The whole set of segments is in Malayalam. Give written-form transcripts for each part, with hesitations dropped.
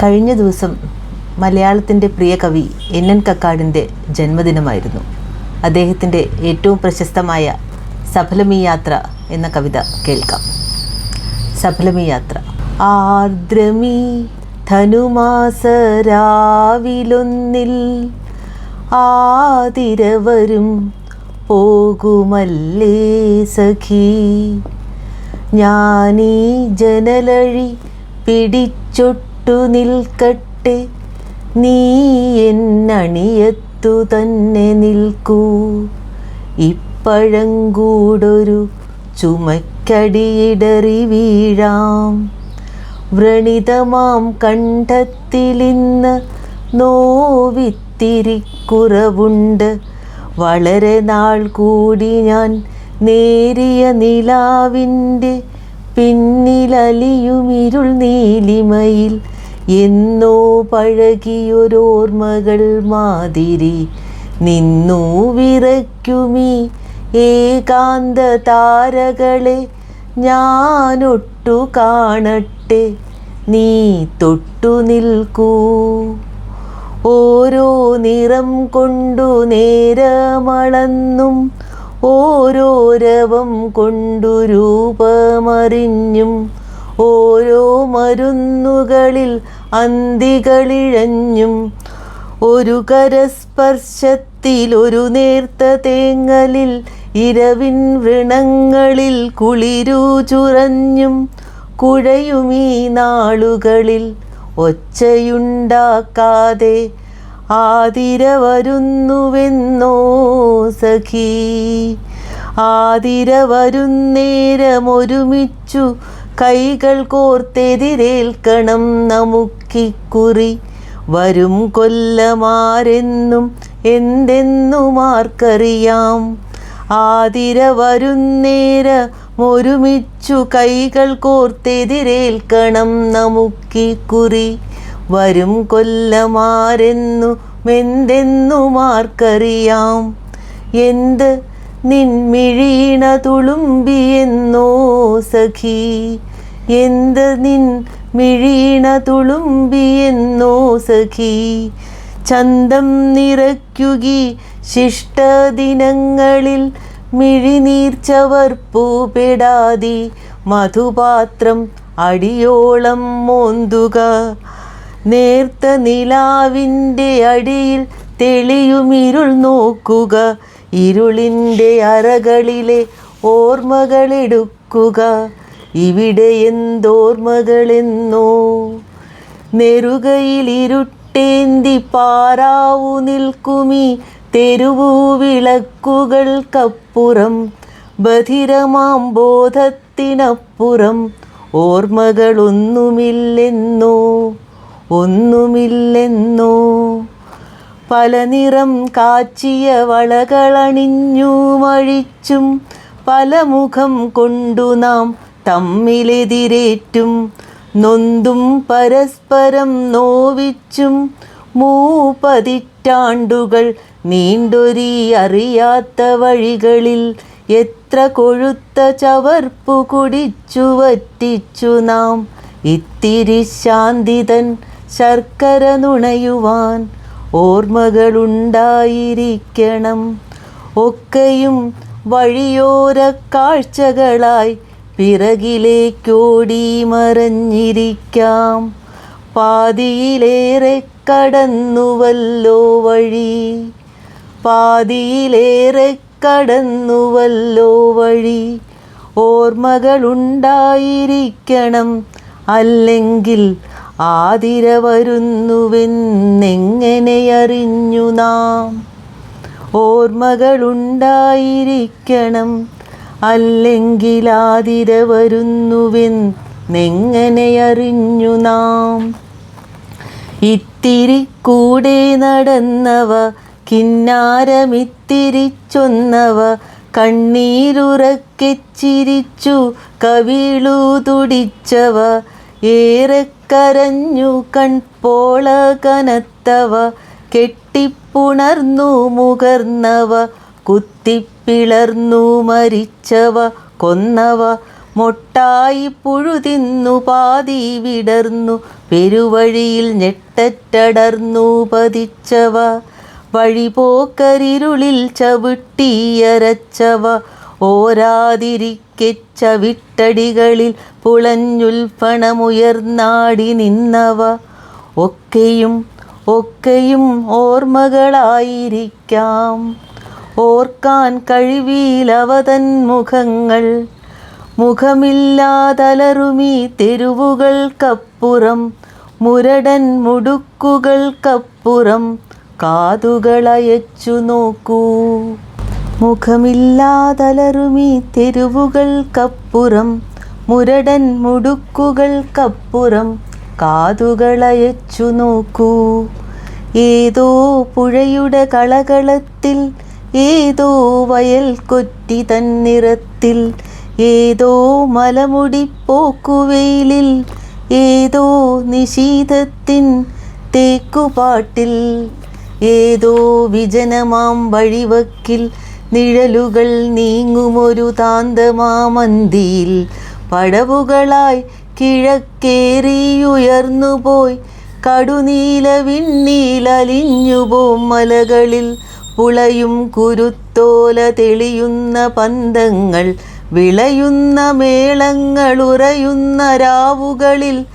കഴിഞ്ഞ ദിവസം മലയാളത്തിൻ്റെ പ്രിയ കവി NN കക്കാടിൻ്റെ ജന്മദിനമായിരുന്നു. അദ്ദേഹത്തിൻ്റെ ഏറ്റവും പ്രശസ്തമായ സഫലമീ യാത്ര എന്ന കവിത കേൾക്കാം. സഫലമീ യാത്ര. ആർദ്രമീ ധനുമാസരാവിലൊന്നിൽ ആതിരവരും പോകുമല്ലേ സഖി, ഞാനീ ജനലഴി പിടിച്ചൊട്ടു നിൽക്കട്ടെ, നീ എന്നണിയത്തു തന്നെ നിൽക്കൂ. ഇപ്പഴങ്കൂടൊരു ചുമക്കടിയിടറി വീഴാം, വ്രണിതമാം കണ്ഠത്തിലിന്ന് നോവിത്തിരി കുറവുണ്ട്. വളരെ നാൾ കൂടി ഞാൻ നേരിയ നിലാവിൻ്റെ പിന്നിലലിയുമിരുൾ നീലിമയിൽ എന്നോ പഴകിയൊരോർമ്മകൾ മാതിരി നിന്നു വിറയ്ക്കുമീ ഏകാന്ത താരകളെ ഞാനൊട്ടു കാണട്ടെ, നീ തൊട്ടു നിൽക്കൂ. ഓരോ നിറം കൊണ്ടു നേരമളന്നും ഓരോ രവം കൊണ്ടു രൂപമറിഞ്ഞും ഓരോ മരുന്നുകളിൽ അന്തികളിഴഞ്ഞും ഒരു കരസ്പർശത്തിൽ ഒരു നേർത്ത തേങ്ങലിൽ ഇരവിൻ വൃണങ്ങളിൽ കുളിരു ചുരഞ്ഞും കുഴയുമീ നാളുകളിൽ ഒച്ചയുണ്ടാക്കാതെ ആതിര വരുന്നുവെന്നോ സഖി. ആതിര വരുന്നേരമൊരുമിച്ചു കൈകൾ കോർത്തെതിരേൽക്കണം നമുക്കിക്കുറി. വരും കൊല്ലമാരെന്നും എന്തെന്നുമാർക്കറിയാം. ആതിര വരുന്നേരമൊരുമിച്ചു കൈകൾ കോർത്തെതിരേൽക്കണം നമുക്കിക്കുറി. വരും കൊല്ലമാരെന്നുമെന്തെന്നുമാർക്കറിയാം. എന്ത് നിൻമിഴീണ തുളുമ്പിയെന്നോ സഖി, എന്ത് നിൻ മിഴീണ തുളുമ്പിയെന്നോ സഖി. ചന്തം നിറയ്ക്കുകി ശിഷ്ടദിനങ്ങളിൽ മിഴിനീർച്ചവർപ്പൂ പെടാതി മധുപാത്രം അടിയോളം മോന്തുക. നേർത്ത നിലാവിൻ്റെ അടിയിൽ തെളിയുമിരുൾ നോക്കുക. ഇരുളിൻ്റെ അറകളിലെ ഓർമ്മകളെടുക്കുക. ഇവിടെ എന്തോർമ്മകളെന്നോ. നെറുകയിൽ ഇരുട്ടേന്തി പാറാവു നിൽക്കുമീ തെരുവു വിളക്കുകൾക്കപ്പുറം, ബധിരമാം ബോധത്തിനപ്പുറം ഓർമ്മകളൊന്നുമില്ലെന്നോ, ഒന്നുമില്ലെന്നോ. പല നിറം കാച്ചിയ വളകളണിഞ്ഞു മഴിച്ചും പല മുഖം കൊണ്ടു നാം തമ്മിലെതിരേറ്റും നൊന്തും പരസ്പരം നോവിച്ചും 3 പതിറ്റാണ്ടുകൾ നീണ്ടൊരീ അറിയാത്ത വഴികളിൽ എത്ര കൊഴുത്ത ചവർപ്പു കുടിച്ചു വറ്റിച്ചു നാം. ഇത്തിരി ശാന്തിതൻ ശർക്കര നുണയുവാൻ ഓർമ്മകളുണ്ടായിരിക്കണം. ഒക്കെയും വഴിയോര കാഴ്ചകളായി പിറകിലേക്കോടി മറഞ്ഞിരിക്കാം. പാതിയിലേറെ കടന്നുവല്ലോ വഴി, പാതിയിലേറെ കടന്നുവല്ലോ വഴി. ഓർമ്മകളുണ്ടായിരിക്കണം, അല്ലെങ്കിൽ ആതിര വരുന്നുവെന്നെങ്ങനെയറിഞ്ഞു നാം. ഓർമ്മകളുണ്ടായിരിക്കണം, അല്ലെങ്കിൽ ആതിര വരുന്നുവെന്നെങ്ങനെയറിഞ്ഞു നാം. ഇത്തിരി കൂടെ നടന്നവ, കിന്നാരമിത്തിരി ചൊന്നവ, കണ്ണീരുറക്കെ ചിരിച്ചു കവിളു തുടിച്ചവ, ഏറെ കരഞ്ഞു കൺപോള കനത്തവ, കെട്ടിപ്പുണർന്നു മുകർന്നവ, കുത്തിപ്പിളർന്നു മരിച്ചവ, കൊന്നവ, മൊട്ടായി പുഴുതിന്നു പാതി വിടർന്നു പെരുവഴിയിൽ ഞെട്ടറ്റടർന്നു പതിച്ചവ. വഴിപോക്കരിരുളിൽ ചവിട്ടിയരച്ചവ. ഓരാതിരിക്കെ ചവിട്ടടികളിൽ പുളഞ്ഞുൽപ്പണമുയർന്നാടി നിന്നവ. ഒക്കെയും ഒക്കെയും ഓർമ്മകളായിരിക്കാം. ഓർക്കാൻ കഴിവീലവതൻ മുഖങ്ങൾ. മുഖമില്ലാതലറുമീ തെരുവുകൾക്കപ്പുറം, മുരടൻ മുടുക്കുകൾക്കപ്പുറം കാതുകളയച്ചു നോക്കൂ. മുഖമില്ലാതലറുമീ തെരുവുകൾക്കപ്പുറം, മുരടൻ മുടുക്കുകൾക്കപ്പുറം കാതുകളയച്ചു നോക്കൂ. ഏതോ പുഴയുടെ കളകളത്തിൽ, ഏതോ വയൽക്കൊറ്റി തന്നിറത്തിൽ, ഏതോ മലമുടിപ്പോക്കുവെയിലിൽ, ഏതോ നിശീഥത്തിൻ തേക്കുപാട്ടിൽ, ഏതോ വിജനമാം വഴിവക്കിൽ നിഴലുകൾ നീങ്ങുമൊരു താന്തമാമന്തിയിൽ പടവുകളായി കിഴക്കേറിയുയർന്നുപോയി കടുനീല വിണ്ണീലലിഞ്ഞുപോം മലകളിൽ പുളയും കുരുത്തോല തെളിയുന്ന പന്തങ്ങൾ, വിളയുന്ന മേളങ്ങൾ ഉറയുന്ന രാവുകളിൽ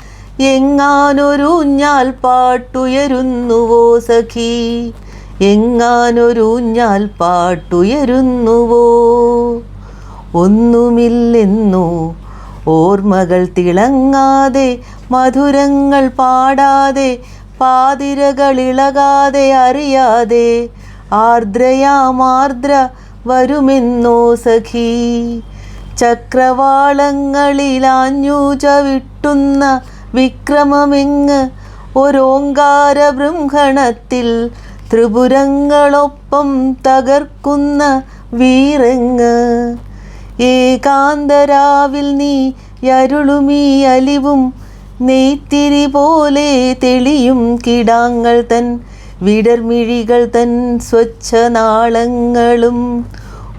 എങ്ങാനൊരൂഞ്ഞാൽ പാട്ടുയരുന്നുവോ സഖി, എങ്ങാനൊരൂഞ്ഞാൽ പാട്ടുയരുന്നുവോ. ഒന്നുമില്ലെന്നോ ഓർമ്മകൾ തിളങ്ങാതെ, മധുരങ്ങൾ പാടാതെ, പാതിരകളിളകാതെ അറിയാതെ ആർദ്രയാമാർദ്ര വരുമെന്നോ സഖി. ചക്രവാളങ്ങളിലാഞ്ഞു ചവിട്ടുന്ന വിക്രമമെങ്ങ് ഒരോങ്കാര ബൃംഹണത്തിൽ ത്രിപുരങ്ങളൊപ്പം തകർക്കുന്ന വീറെങ്ങ്. ഏകാന്തരാവിൽ നീ യരുളുമീ അലിവും നെയ്ത്തിരി പോലെ തെളിയും കിടാങ്ങൾ തൻ വിടർമിഴികൾ തൻ സ്വച്ഛനാളങ്ങളും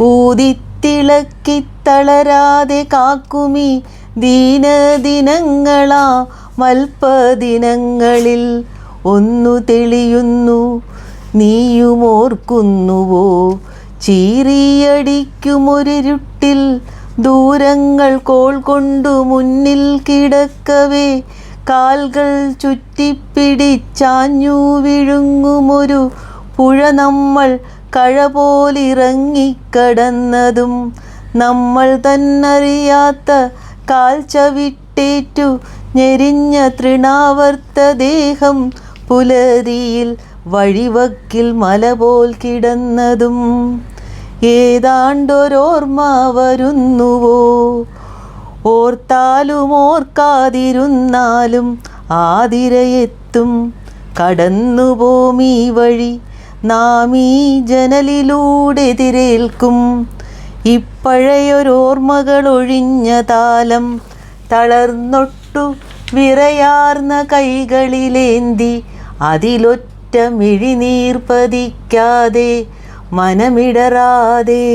ഊതിത്തിളക്കി തളരാതെ കാക്കുമീ ദീനദിനങ്ങളാ മൽപ്പദിനങ്ങളിൽ ഒന്നു തെളിയുന്നു നീയുമോർക്കുന്നുവോ. ചീറിയടിക്കുമൊരിരുട്ടിൽ ദൂരങ്ങൾ കോൾ കൊണ്ടു മുന്നിൽ കിടക്കവേ കാൽകൾ ചുറ്റിപ്പിടിച്ചാഞ്ഞു വിഴുങ്ങുമൊരു പുഴ നമ്മൾ കഴ പോലിറങ്ങിക്കടന്നതും നമ്മൾ തന്നറിയാത്ത കാൽച്ചവിട്ടേറ്റു ഞെരിഞ്ഞ തൃണാവർത്ത ദേഹം പുലരിയിൽ വഴിവക്കിൽ മല പോൽ കിടന്നതും ഏതാണ്ടൊരോർമ്മ വരുന്നുവോ. ഓർത്താലും ഓർക്കാതിരുന്നാലും ആതിരയെത്തും കടന്നുപോമീ വഴി നാം ഈ ജനലിലൂടെ എതിരേൽക്കും. ഇപ്പഴയൊരോർമ്മകളൊഴിഞ്ഞ താലം തളർന്നൊട്ടു വിറയാർന്ന കൈകളിലേന്തി അതിലൊറ്റ മിഴിനീർ പതിക്കാതെ മനമിടറാതെ.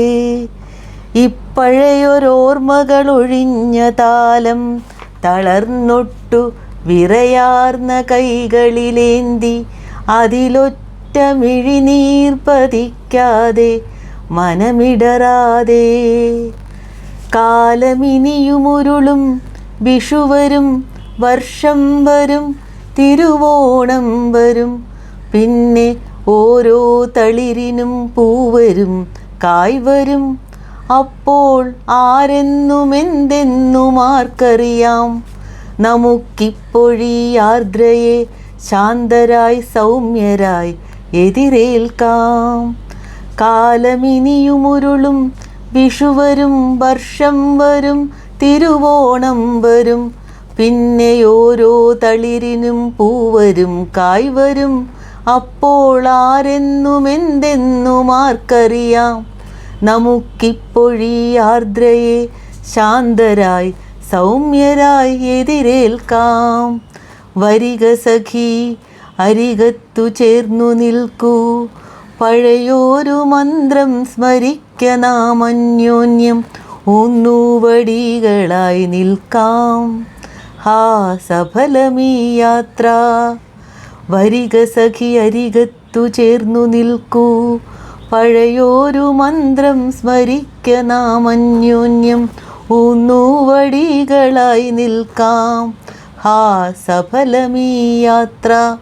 ഇപ്പഴയൊരോർമ്മകളൊഴിഞ്ഞ താലം തളർന്നൊട്ടു വിറയാർന്ന കൈകളിലേന്തി അതിലൊറ്റ മിഴിനീർ പതിക്കാതെ മനമിടറാതെ. കാലമിനിയുമുരുളും വിഷുവരും വർഷം വരും തിരുവോണം വരും പിന്നെ ഓരോ തളിരിനും പൂവരും കായ് വരും. അപ്പോൾ ആരെന്നുമെന്തെന്നും ആർക്കറിയാം. നമുക്കിപ്പൊഴീ ആർദ്രയെ ശാന്തരായി സൗമ്യരായി എതിരേൽക്കാം. കാലമിനിയുമുരുളും വിഷുവരും വർഷം വരും തിരുവോണം വരും പിന്നെ ഓരോ തളിരിനും പൂവരും കായ് വരും. അപ്പോൾ ആരെന്നുമെന്തെന്നും ആർക്കറിയാം. നമുക്കിപ്പൊഴീ ആർദ്രയെ ശാന്തരായി സൗമ്യരായി എതിരേൽക്കാം. വരിക സഖി അരികത്തു ചേർന്നു നിൽക്കൂ. പഴയൊരു മന്ത്രം സ്മരിക്ക നാം അന്യോന്യം. ഊന്നുവടികളായി നിൽക്കാം. ഹാ സഫലമീ യാത്ര. വരിക സഖി അരികത്തു ചേർന്നു നിൽക്കൂ, പഴയൊരു മന്ത്രം സ്മരിക്ക നാം അന്യോന്യം. ഊന്നുവടികളായി നിൽക്കാം. ഹാ സഫലമീ യാത്ര.